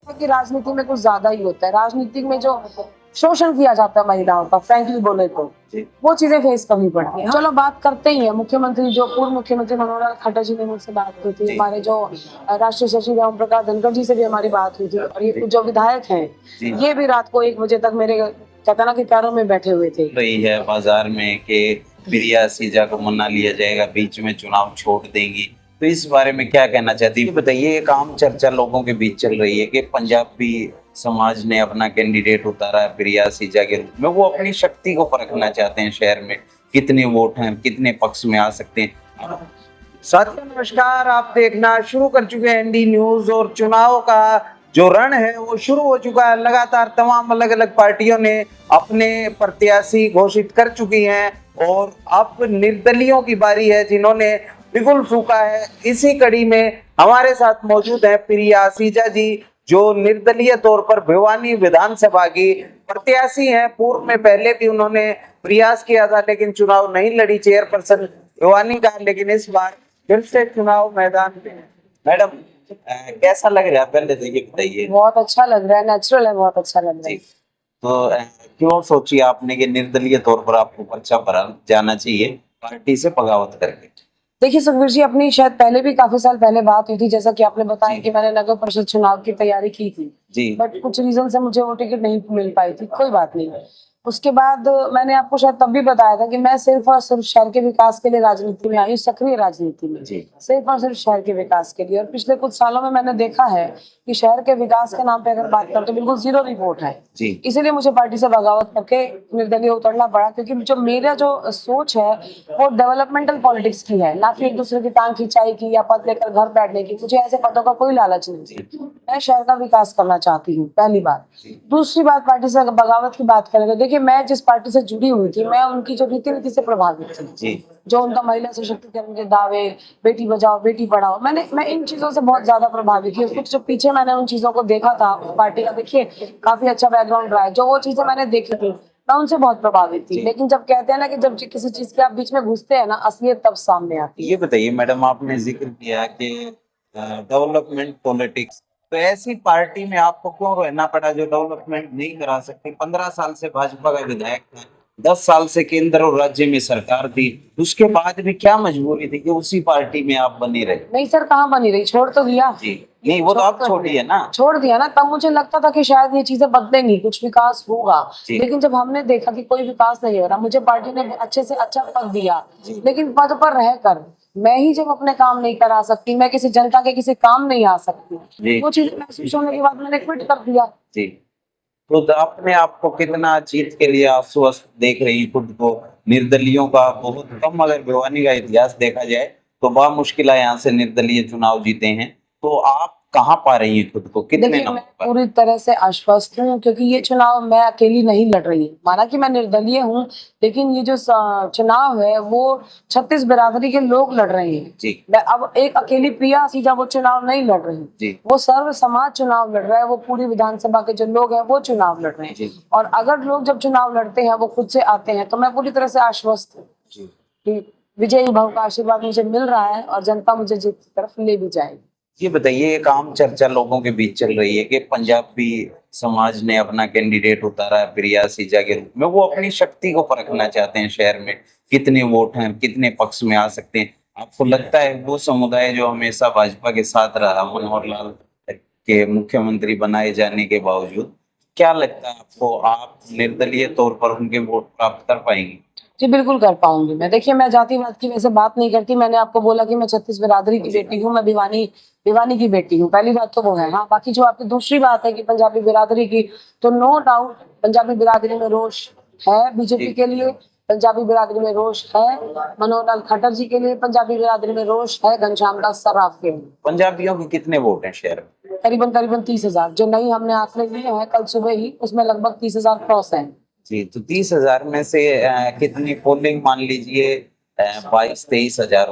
कि राजनीति में कुछ ज्यादा ही होता है। राजनीति में जो शोषण किया जाता है महिलाओं का, फ्रैंकली बोले तो वो चीजें फेस करनी पड़ती है। चलो बात करते ही है। मुख्यमंत्री जो पूर्व मुख्यमंत्री मनोहर लाल खट्टर जी ने मुझसे बात की थी, हमारे जो राष्ट्रीय सचिव ओम प्रकाश धनखड़ जी से भी हमारी बात हुई थी, और ये जो विधायक हैं ये भी रात को 1 बजे तक मेरे कहता ना कि पैरों में बैठे हुए थे। रही है बाजार में कि प्रिया सीजा को मना लिया जाएगा, बीच में चुनाव छोड़ देंगी, तो इस बारे में क्या कहना चाहती है बताइए। एक आम चर्चा लोगों के बीच चल रही है कि पंजाबी समाज ने अपना कैंडिडेट उतारा है प्रिया सीजा के रूप में, वो अपनी शक्ति को परखना चाहते हैं, शहर में कितने वोट हैं, कितने पक्ष में आ सकते हैं। साथियों नमस्कार, आप देखना शुरू कर चुके हैं एनडी न्यूज, और चुनाव का जो रण है वो शुरू हो चुका है। लगातार तमाम अलग अलग पार्टियों ने अपने प्रत्याशी घोषित कर चुकी हैं, और अब निर्दलियों की बारी है जिन्होंने बिगुल फूका है। इसी कड़ी में हमारे साथ मौजूद है प्रिया सीजा जी, जो निर्दलीय तौर पर भिवानी विधानसभा की प्रत्याशी हैं। पूर्व में पहले भी उन्होंने प्रयास किया था लेकिन चुनाव नहीं लड़ी चेयरपर्सन भिवानी का, लेकिन इस बार फिर से चुनाव मैदान में। मैडम कैसा लग रहा है, पहले तो ये बताइए। बहुत अच्छा लग रहा है, नेचुरल है, बहुत अच्छा लग रहा है। तो क्यों सोची आपने कि निर्दलीय तौर पर आपको पर्चा भरा जाना चाहिए पार्टी से बगावत करके? देखिए सुखबीर जी, अपनी शायद पहले भी काफी साल पहले बात हुई थी, जैसा कि आपने बताया कि मैंने नगर परिषद चुनाव की तैयारी की थी जी, बट कुछ रीजन से मुझे वो टिकट नहीं मिल पाई थी। कोई बात नहीं। उसके बाद मैंने आपको शायद तब भी बताया था कि मैं सिर्फ और सिर्फ शहर के विकास के लिए राजनीति में आई हूँ, सक्रिय राजनीति में, सिर्फ और सिर्फ शहर के विकास के लिए। और पिछले कुछ सालों में मैंने देखा है कि शहर के विकास के नाम पे अगर बात करें तो बिल्कुल जीरो रिपोर्ट है। इसीलिए मुझे पार्टी से बगावत करके निर्दलीय उतरना पड़ा, क्योंकि जो मेरा जो सोच है वो डेवलपमेंटल पॉलिटिक्स की है, ना कि एक दूसरे की टांग खिंचाई की या पद लेकर घर बैठने की। मुझे ऐसे पदों का कोई लालच नहीं। मैं शहर का विकास करना चाहती हूँ, पहली बात। दूसरी बात, पार्टी से बगावत की बात करें तो देखिए, मैं जिस पार्टी से जुड़ी हुई थी, मैं उनकी जो रीति नीति से प्रभावित थी, जो उनका महिला सशक्तिकरण के दावे, बेटी बचाओ बेटी पढ़ाओ, मैं इन चीजों से बहुत ज्यादा प्रभावित थी। कुछ जो पीछे मैंने उन चीजों को देखा था, उस पार्टी का देखिए काफी अच्छा बैकग्राउंड रहा है, जो वो चीजें मैंने देखी थी मैं उनसे बहुत प्रभावित थी। लेकिन जब कहते हैं ना कि जब किसी चीज के आप बीच में घुसते हैं ना, असलियत तब सामने आती है। ये बताइए मैडम, आपने जिक्र किया कि डेवलपमेंट पॉलिटिक्स, तो ऐसी पार्टी में आपको क्यों रहना पड़ा जो डेवलपमेंट नहीं करा सकती? 15 साल से भाजपा का विधायक था, 10 साल से केंद्र और राज्य में सरकार थी, उसके बाद भी क्या मजबूरी थी कि उसी पार्टी में आप बने रहे? नहीं सर, कहाँ बनी रही, छोड़ तो दिया। नहीं, वो तो आप छोड़ी है ना। छोड़ दिया ना, तब मुझे लगता था कि शायद ये चीजें बदलेंगी, कुछ विकास होगा। लेकिन जब हमने देखा कि कोई विकास नहीं हो रहा, मुझे पार्टी ने अच्छे से अच्छा पद दिया, लेकिन पद पर रहकर मैं ही जब अपने काम नहीं करा सकती, मैं किसी जनता के किसी काम नहीं आ सकती, वो चीजें महसूस होने के बाद मैंने क्विट कर दिया। तो अपने आप को कितना जीत के लिए आश्वस्त देख रही खुद को? निर्दलियों का बहुत कम, अगर भिवानी का इतिहास देखा जाए तो बहुत मुश्किल है यहाँ से निर्दलीय चुनाव जीते हैं, तो आप कहाँ पा रही हैं खुद को, कितने देखिए, नंबर मैं पर? पूरी तरह से आश्वस्त हूँ, क्योंकि ये चुनाव मैं अकेली नहीं लड़ रही हूँ। माना कि मैं निर्दलीय हूँ, लेकिन ये जो चुनाव है वो 36 बिरादरी के लोग लड़ रहे हैं। मैं अब एक अकेली प्रिया सीजा वो चुनाव नहीं लड़ रही, वो सर्व समाज चुनाव लड़ रहा है, वो पूरी विधानसभा के जो लोग हैं वो चुनाव लड़ रहे हैं। और अगर लोग जब चुनाव लड़ते हैं वो खुद से आते हैं, तो मैं पूरी तरह से आश्वस्त हूँ कि विजयी भव का आशीर्वाद मुझे मिल रहा है और जनता मुझे जीत की तरफ ले भी जाएगी। ये बताइए, एक आम चर्चा लोगों के बीच चल रही है कि पंजाबी समाज ने अपना कैंडिडेट उतारा है प्रिया सीजा के रूप में, वो अपनी शक्ति को परखना चाहते हैं, शहर में कितने वोट हैं, कितने पक्ष में आ सकते हैं। आपको लगता है वो समुदाय जो हमेशा भाजपा के साथ रहा, मनोहर लाल के मुख्यमंत्री बनाए जाने के बावजूद, क्या लगता है आपको, आप निर्दलीय तौर पर उनके वोट प्राप्त कर पाएंगे? जी बिल्कुल कर पाऊंगी मैं। देखिए, मैं जातिवाद की वैसे बात नहीं करती। मैंने आपको बोला कि मैं 36 बिरादरी की बेटी हूँ, मैं भिवानी की बेटी हूँ, पहली बात तो वो है। हाँ, बाकी जो आपकी दूसरी बात है कि पंजाबी बिरादरी की, तो नो डाउट पंजाबी बिरादरी में रोष है बीजेपी के लिए, पंजाबी बिरादरी में रोष है मनोहर लाल खट्टर जी के लिए, पंजाबी बिरादरी में रोष है घनश्याम दास सर्राफ के लिए। पंजाबियों के कितने वोट हैं शहर में? करीबन 30,000, जो नई हमने आंकड़े लिए हैं कल सुबह ही, उसमें लगभग 30,000 क्रॉस है। जी, तो 30,000 में से कितनी पोलिंग मान लीजिए, 22-23 हजार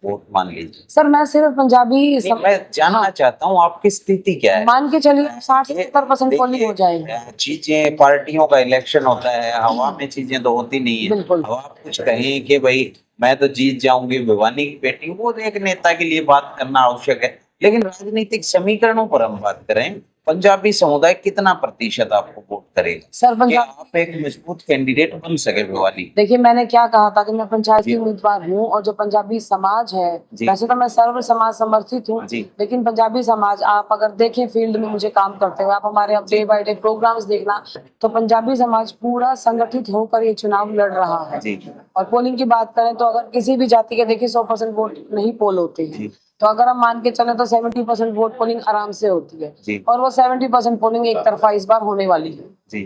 वोट मान लीजिए। सर मैं सिर्फ पंजाबी मैं जानना चाहता हूँ आपकी स्थिति क्या है। मान के चलिए 60 से 70% पोलिंग हो जाएगी। चीजें, पार्टियों का इलेक्शन होता है, हवा में चीजें तो होती नहीं है। अब आप कुछ कहें कि भाई मैं तो जीत जाऊंगी, भिवानी की बेटी, वो एक नेता के लिए बात करना आवश्यक है। लेकिन राजनीतिक समीकरणों पर हम बात करें, पंजाबी समुदाय कितना प्रतिशत आपको वोट करेगा सर कि पंजाब आप एक मजबूत कैंडिडेट बन सके भिवानी? देखिए मैंने क्या कहा था कि मैं पंचायत की जी। उम्मीदवार हूँ और जो पंजाबी समाज है, जी। वैसे तो मैं सर्व समाज समर्थित हूँ, जी। लेकिन पंजाबी समाज आप अगर देखें फील्ड में मुझे काम करते हुए, आप हमारे अब डे बाय डे प्रोग्राम्स देखना, तो पंजाबी समाज पूरा संगठित होकर ये चुनाव लड़ रहा है। जी। और पोलिंग की बात करें तो अगर किसी भी जाति के देखिए 100% वोट नहीं पोल होते हैं, जी। तो अगर हम मान के चले तो 70% वोट पोलिंग आराम से होती है। जी। और वो 70% पोलिंग एक तरफा इस बार होने वाली है। जी।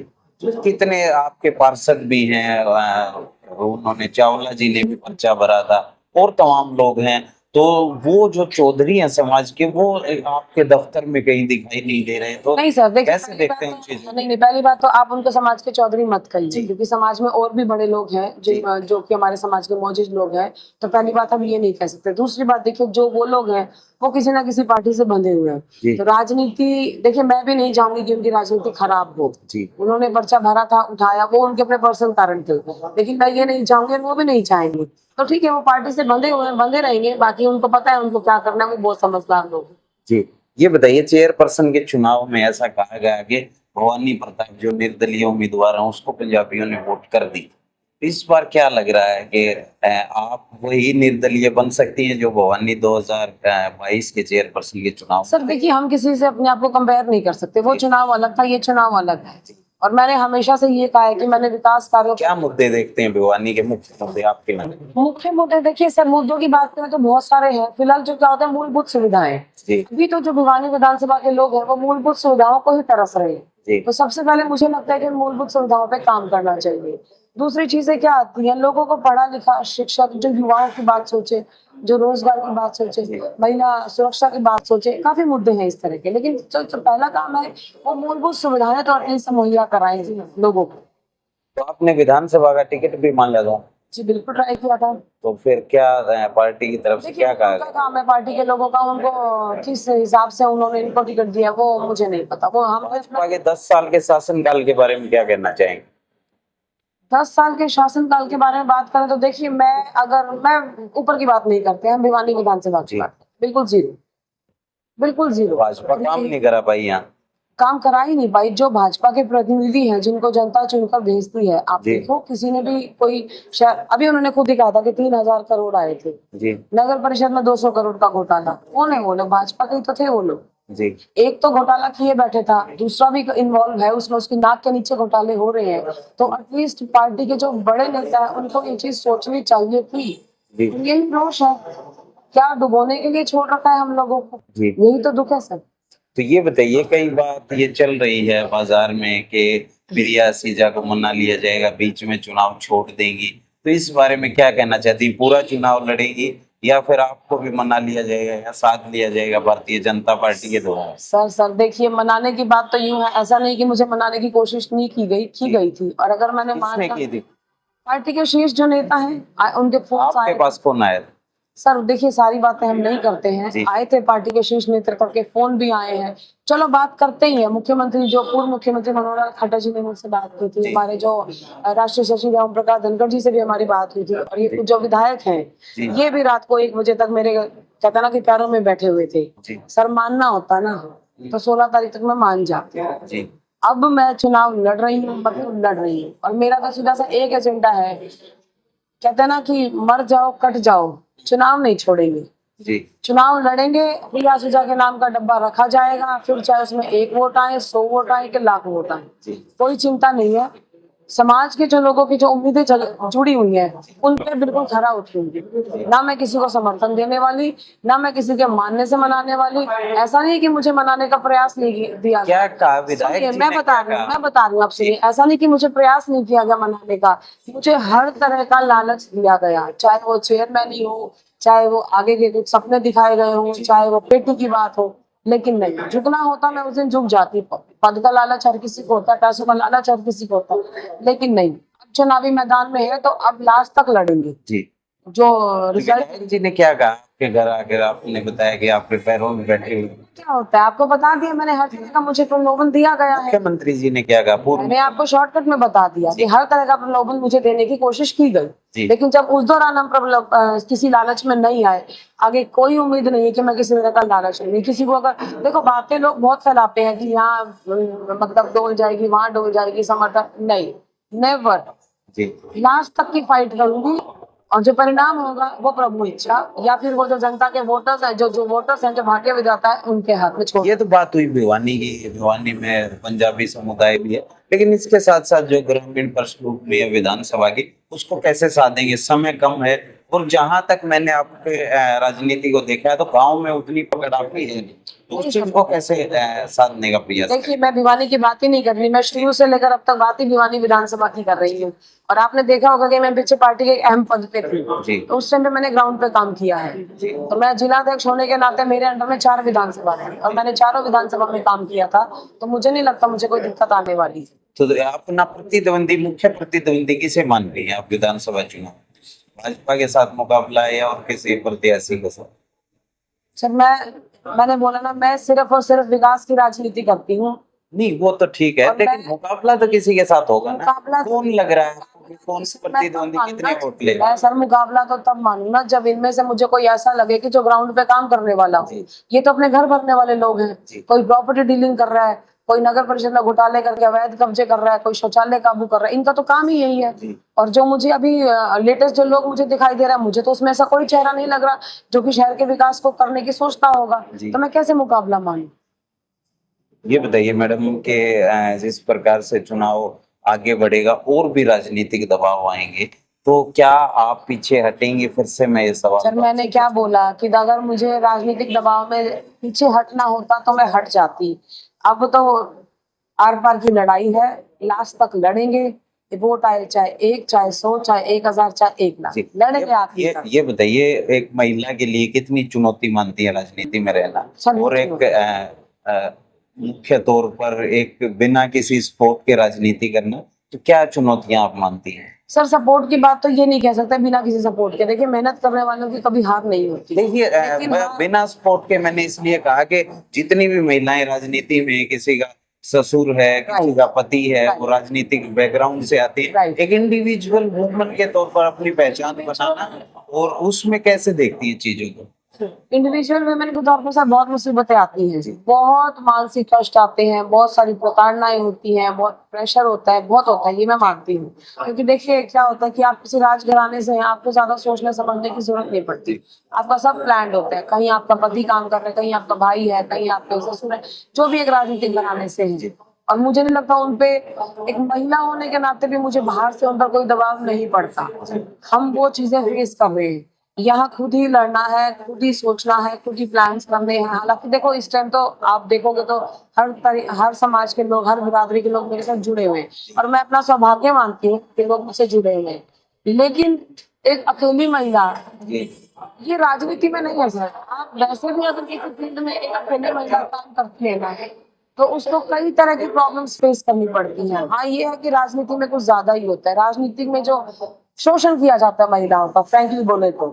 कितने आपके पार्षद भी हैं, उन्होंने चावला जी ने भी पर्चा भरा था और तमाम लोग हैं, तो वो जो चौधरी हैं समाज के, वो आपके दफ्तर में कहीं दिखाई नहीं दे रहे, तो नहीं सर, देखिए कैसे देखते हैं उन चीजों? नहीं पहली बात तो आप उनको समाज के चौधरी मत कहिए, जी। क्योंकि समाज में और भी बड़े लोग हैं जो कि हमारे समाज के मौजूद लोग हैं, तो पहली बात हम ये नहीं कह सकते। दूसरी बात देखिए, जो वो लोग हैं वो किसी ना किसी पार्टी से बंधे हुए हैं, तो राजनीति देखिए मैं भी नहीं चाहूंगी कि उनकी राजनीति खराब हो। उन्होंने पर्चा भरा था, उठाया, वो उनके अपने पर्सनल कारण थे, लेकिन मैं ये नहीं चाहूंगी, वो भी नहीं चाहेंगे, तो ठीक है वो पार्टी से बंधे हुए बंधे रहेंगे, बाकी उनको पता है उनको क्या करना है, वो बहुत समझदार लोग हैं। जी, ये बताइए, चेयरपर्सन के चुनाव में ऐसा कहा गया कि भवानी प्रताप जो निर्दलीय उम्मीदवार हैं उसको पंजाबियों ने वोट कर दी। इस बार क्या लग रहा है कि आप वही निर्दलीय बन सकती हैं जो भवानी 2022 के चेयरपर्सन के चुनाव? सर देखिए, हम किसी से अपने आप को कंपेयर नहीं कर सकते, वो चुनाव अलग था, ये चुनाव अलग है, और मैंने हमेशा से ये कहा है कि मैंने विकास कार्यों क्या मुद्दे देखते हैं भिवानी के मुख्य मुद्दे आपके मन में? मुख्य मुद्दे देखिए सर, मुद्दों की बात करें तो बहुत सारे हैं। फिलहाल जो क्या होता है, मूलभूत सुविधाएं, अभी तो जो भिवानी विधानसभा के लोग हैं वो मूलभूत सुविधाओं को ही तरस रहे हैं, तो सबसे पहले मुझे लगता है कि मूलभूत सुविधाओं पे काम करना चाहिए। दूसरी चीजें क्या आती है, लोगों को पढ़ा लिखा शिक्षक जो युवाओं की बात सोचे, जो रोजगार की बात सोचे, महिला सुरक्षा की बात सोचे, काफी मुद्दे हैं इस तरह के, लेकिन जो पहला काम है वो मूलभूत सुविधाएं तो एटलीस्ट मुहैया कराएं लोगों को। तो आपने विधानसभा का टिकट भी मांगा था? जी बिल्कुल ट्राई किया था। तो फिर क्या पार्टी की तरफ से क्या कहा गया? काम है पार्टी के लोगों का, उनको किस हिसाब से उन्होंने इनको टिकट दिया वो मुझे नहीं पता। वो हम भाजपा के 10 साल के शासनकाल के बारे में क्या कहना चाहेंगे? 10 साल के शासनकाल के बारे में बात करें तो देखिए, मैं ऊपर की बात नहीं करते, हम भिवानी विधानसभा की बात, बिल्कुल जीरो, बिल्कुल जीरो। भाजपा काम नहीं करा पाई यहाँ? काम करा ही नहीं पाई। जो भाजपा के प्रतिनिधि हैं जिनको जनता चुनकर भेजती है, आप देखो किसी ने भी कोई अभी उन्होंने खुद ही कहा था कि 3000 करोड़ आए थे जी। नगर परिषद में 200 करोड़ का घोटाला, कौन है वो लोग? भाजपा के ही तो थे वो लोग जी। एक तो घोटाला किए बैठे था, दूसरा भी इन्वॉल्व है उसमें, उसकी नाक के नीचे घोटाले हो रहे हैं, तो एटलीस्ट पार्टी के जो बड़े नेता है उनको ये चीज सोचनी चाहिए थी। यही रोष है, क्या डुबोने के लिए छोड़ रखा है हम लोगों को, यही तो दुख है सर। तो ये बताइए, कई बात ये चल रही है बाजार में कि प्रिया सीजा को मना लिया जाएगा, बीच में चुनाव छोड़ देंगी, तो इस बारे में क्या कहना चाहती है? पूरा चुनाव लड़ेगी या फिर आपको भी मना लिया जाएगा या साथ लिया जाएगा भारतीय जनता पार्टी के द्वारा? सर देखिए, मनाने की बात तो यूं है, ऐसा नहीं कि मुझे मनाने की कोशिश नहीं की गई थी, और अगर मैंने किसने की थी? पार्टी के शीर्ष जो नेता हैं उनके फोन आपके पास कौन आया? सर देखिए, सारी बातें हम नहीं करते हैं, आए थे पार्टी के शीर्ष नेतृत्व के फोन भी आए हैं, चलो बात करते ही है। मुख्यमंत्री जो पूर्व मुख्यमंत्री मनोहर लाल खट्टर जी ने मुझसे बात की थी, हमारे जो राष्ट्रीय सचिव ओम प्रकाश धनखड़ जी से भी हमारी बात हुई थी, और ये जो विधायक हैं ये भी रात को 1 बजे तक मेरे कहता ना कि पैरों में बैठे हुए थे। सर मानना होता ना तो 16 तारीख तक मैं मान जाती। अब मैं चुनाव लड़ रही हूँ, मतलब लड़ रही हूँ, और मेरा तो सीधा सा एक एजेंडा है, कहते हैं ना कि मर जाओ कट जाओ, चुनाव नहीं छोड़ेंगे जी। चुनाव लड़ेंगे, प्रिया सुजा के नाम का डब्बा रखा जाएगा, फिर चाहे उसमें 1 वोट आए, 100 वोट आए कि लाख वोट आए, कोई चिंता नहीं है। समाज के जो लोगों की जो उम्मीदें जुड़ी हुई हैं उन पे बिल्कुल खरा उतरूंगी। ना मैं किसी को समर्थन देने वाली, ना मैं किसी के मानने से मनाने वाली। ऐसा नहीं कि मुझे मनाने का प्रयास नहीं दिया क्या कहा विधायक जी? मैं बता रही हूँ आपसे, ऐसा नहीं कि मुझे प्रयास नहीं किया गया मनाने का, मुझे हर तरह का लालच दिया गया, चाहे वो चेयरमैन ही हो, चाहे वो आगे के कुछ सपने दिखाए गए हो, चाहे वो पेटी की बात हो, लेकिन नहीं, झुकना होता मैं उस दिन झुक जाती। पद का लालच हर किसी को होता है, पैसों का लालच हर किसी को होता है, लेकिन नहीं, अब चुनावी मैदान में है तो अब लास्ट तक लड़ेंगे जी। जो तो रिजल्ट विधायक जी ने क्या कहा आपके घर आकर? आपने बताया कि आपके पैरों में बैठे हुए क्या होता है आपको बता दिया मैंने, हर चीज का मुझे प्रलोभन दिया गया है। मुख्यमंत्री जी ने क्या कहा? पूर्व मैंने आपको शॉर्टकट में बता दिया कि हर तरह का प्रलोभन मुझे देने की कोशिश की जी। गई, लेकिन जब उस दौरान हम किसी लालच में नहीं आए, आगे कोई उम्मीद नहीं है कि मैं किसी तरह का लालच नहीं। किसी को अगर देखो बातें लोग बहुत फैलाते हैं कि यहाँ मतलब डोल जाएगी, वहां डोल जाएगी, समर्थन नहीं, नेवर। जी लास्ट तक की फाइट करूंगी और जो परिणाम होगा वो प्रभु इच्छा, या फिर वो जो जनता के वोटर्स है, जो वोटर्स हैं, जो भाग्य विधाता है, उनके हाथ में छोड़। ये तो बात हुई भिवानी की। भिवानी में पंजाबी समुदाय भी है, लेकिन इसके साथ साथ जो ग्रामीण प्रश्न में है विधानसभा की, उसको कैसे साधेंगे? समय कम है, और जहां तक मैंने आपके राजनीति को देखा है तो गांव में उतनी पकड़ आपकी है नहीं, तो उस चीज को कैसे साधने का प्रयास देखिए मैं भिवानी की बात ही नहीं कर रही, मैं शुरू से लेकर अब तक बात ही भिवानी विधानसभा की कर रही हूँ। और आपने देखा होगा कि मैं पीछे पार्टी के एक अहम पद पे थी, जी। तो उस टाइम पे मैंने ग्राउंड पे काम किया है। तो मैं जिला अध्यक्ष होने के नाते मेरे अंडर में 4 विधानसभा थी और मैंने चारों विधानसभा में काम किया था, तो मुझे नहीं लगता मुझे कोई दिक्कत आने वाली। तो अपना प्रतिद्वंदी, मुख्य प्रतिद्वंदी किसे मान रही है आप विधानसभा चुनाव? भाजपा के साथ मुकाबला है और किसी प्रत्याशी के साथ? सर मैंने बोला ना, मैं सिर्फ और सिर्फ विकास की राजनीति करती हूँ। नहीं वो तो ठीक है, और लेकिन मुकाबला तो किसी के साथ होगा ना। मुकाबला कौन लग रहा है आपको कि कौन प्रतिद्वंदी कितने वोट ले? मैं सर मुकाबला तो तब मानूं ना जब इनमें से मुझे कोई ऐसा लगे कि जो ग्राउंड पे काम करने वाला हो। ये तो अपने घर भरने वाले लोग हैं, कोई प्रॉपर्टी डीलिंग कर रहा है, कोई नगर परिषद में घोटाले करके अवैध कब्जे कर रहा है, कोई शौचालय काबू कर रहा है, इनका तो काम ही यही है। और जो मुझे अभी लेटेस्ट जो लोग मुझे दिखाई दे रहा है, मुझे तो उसमें ऐसा कोई चेहरा नहीं लग रहा जो कि शहर के विकास को करने की सोचता होगा, तो मैं कैसे मुकाबला मानूं? ये बताइए मैडम के जिस प्रकार से चुनाव आगे बढ़ेगा और भी राजनीतिक दबाव आएंगे, तो क्या आप पीछे हटेंगे? फिर से मैं ये सवाल सर मैंने क्या बोला कि अगर मुझे राजनीतिक दबाव में पीछे हटना होता तो मैं हट जाती। अब तो आर पार की लड़ाई है, लास्ट तक लड़ेंगे। वोट आए चाहे 1, चाहे 100, चाहे 1000, चाहे 1 लाख, लड़ेंगे आखिर तक। ये बताइए, एक महिला के लिए कितनी चुनौती मानती है राजनीति में रहना, और एक मुख्य तौर पर एक बिना किसी सपोर्ट के राजनीति करना, तो क्या चुनौतियां आप मानती हैं? सर सपोर्ट की बात तो ये नहीं कह सकते बिना किसी सपोर्ट के। देखिए मेहनत करने वालों की कभी हार नहीं होती। देखिए बिना सपोर्ट के मैंने इसलिए कहा कि जितनी भी महिलाएं राजनीति में, किसी का ससुर है, किसी का पति है, वो राजनीतिक बैकग्राउंड से आती है, एक इंडिविजुअल वुमन के तौर पर अपनी पहचान बनाना, और उसमें कैसे देखती है चीजों को? इंडिविजुअल वुमेन के तौर पर सर बहुत मुसीबतें आती हैं, बहुत मानसिक कष्ट आते हैं, बहुत सारी प्रताड़नाएं होती हैं, बहुत प्रेशर होता है, बहुत होता है, ये मैं मानती हूँ। क्योंकि देखिए क्या होता है कि आप किसी राजघराने से हैं, आपको ज्यादा सोचने समझने की जरूरत नहीं पड़ती, आपका सब प्लान होता है। कहीं आपका पति काम कर रहा है, कहीं आपका भाई है, कहीं आपके ससुर है, जो भी एक राजनीतिक घराने से है। और मुझे नहीं लगता उनपे, एक महिला होने के नाते भी मुझे बाहर से उन पर कोई दबाव नहीं पड़ता। हम वो चीजें फेस कर रहे हैं, यहाँ खुद ही लड़ना है, खुद ही सोचना है, खुद ही प्लान्स करने हैं। हालांकि देखो इस टाइम तो आप देखोगे तो हर समाज के लोग, हर बिरादरी के लोग मेरे साथ जुड़े हुए हैं, और मैं अपना सौभाग्य मानती हूँ कि लोग मुझसे जुड़े हुए हैं। लेकिन एक अकेली महिला ये राजनीति में नहीं है सर। आप वैसे भी अगर किसी फील्ड में एक अकेले महिला काम करती है ना, तो उसको कई तरह की प्रॉब्लम्स फेस करनी पड़ती हैं। हाँ ये है कि राजनीति में कुछ ज्यादा ही होता है, राजनीति में जो शोषण किया जाता है महिलाओं का, फ्रैंकली बोले तो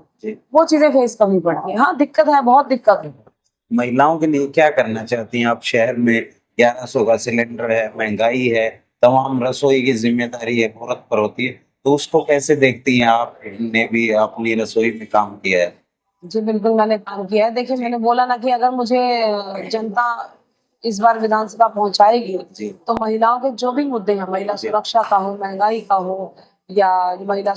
वो चीजें फेस करनी पड़ती है। हाँ दिक्कत है, बहुत दिक्कत है। महिलाओं के लिए क्या करना चाहती हैं आप? शहर में 1100 का सिलेंडर है, महंगाई है, तमाम रसोई की जिम्मेदारी एक औरत पर होती है, तो उसको कैसे देखती हैं? आपने भी अपनी रसोई में काम किया है। जी बिल्कुल मैंने काम किया है। देखिए मैंने बोला ना कि अगर मुझे जनता इस बार विधानसभा पहुंचाएगी तो महिलाओं के जो भी मुद्दे हैं, महिला सुरक्षा का हो, महंगाई का हो, या महिला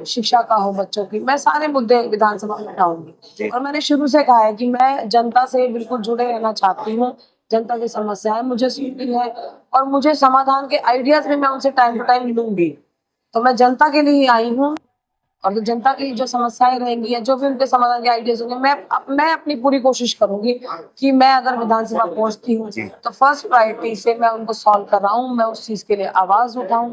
शिक्षा का हो, बच्चों की, मैं सारे मुद्दे विधानसभा में उठाऊंगी। और मैंने शुरू से कहा है कि मैं जनता से बिल्कुल जुड़े रहना चाहती हूँ। जनता की समस्याएं मुझे सुननी है और मुझे समाधान के आइडियाज भी मैं उनसे टाइम टू टाइम लूंगी। तो मैं जनता के लिए ही आई हूँ, और जो जनता की जो समस्याएं रहेंगी या जो भी उनके समाधान के आइडियाज होंगे, मैं अपनी पूरी कोशिश करूंगी कि मैं अगर विधानसभा पहुंचती हूँ तो फर्स्ट प्रायोरिटी से मैं उनको सॉल्व कर रहा हूँ, मैं उस चीज के लिए आवाज उठाऊं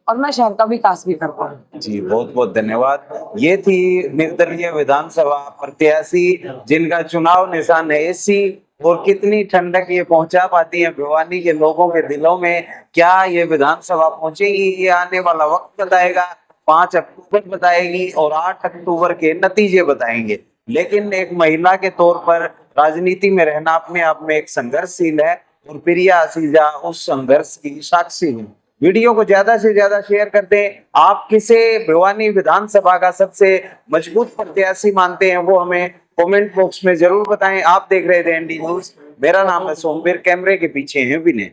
और मैं शहर का विकास भी कर पाऊँ। जी बहुत बहुत धन्यवाद। ये थी निर्दलीय विधानसभा प्रत्याशी जिनका चुनाव निशान है एसी, और कितनी ठंडक ये पहुंचा पाती है भिवानी के लोगों के दिलों में। क्या ये विधानसभा पहुंचेगी, ये आने वाला वक्त बताएगा। 5 अक्टूबर बताएगी और 8 अक्टूबर के नतीजे बताएंगे। लेकिन एक महिला के तौर पर राजनीति में रहना अपने आप में एक संघर्षशील है और प्रिया आसीजा उस संघर्ष की साक्षी है। वीडियो को ज्यादा से ज्यादा शेयर करते हैं। आप किसे भिवानी विधानसभा का सबसे मजबूत प्रत्याशी मानते हैं वो हमें कमेंट बॉक्स में जरूर बताएं। आप देख रहे थे एनडी न्यूज, मेरा नाम है सोमवीर, कैमरे के पीछे है विनय।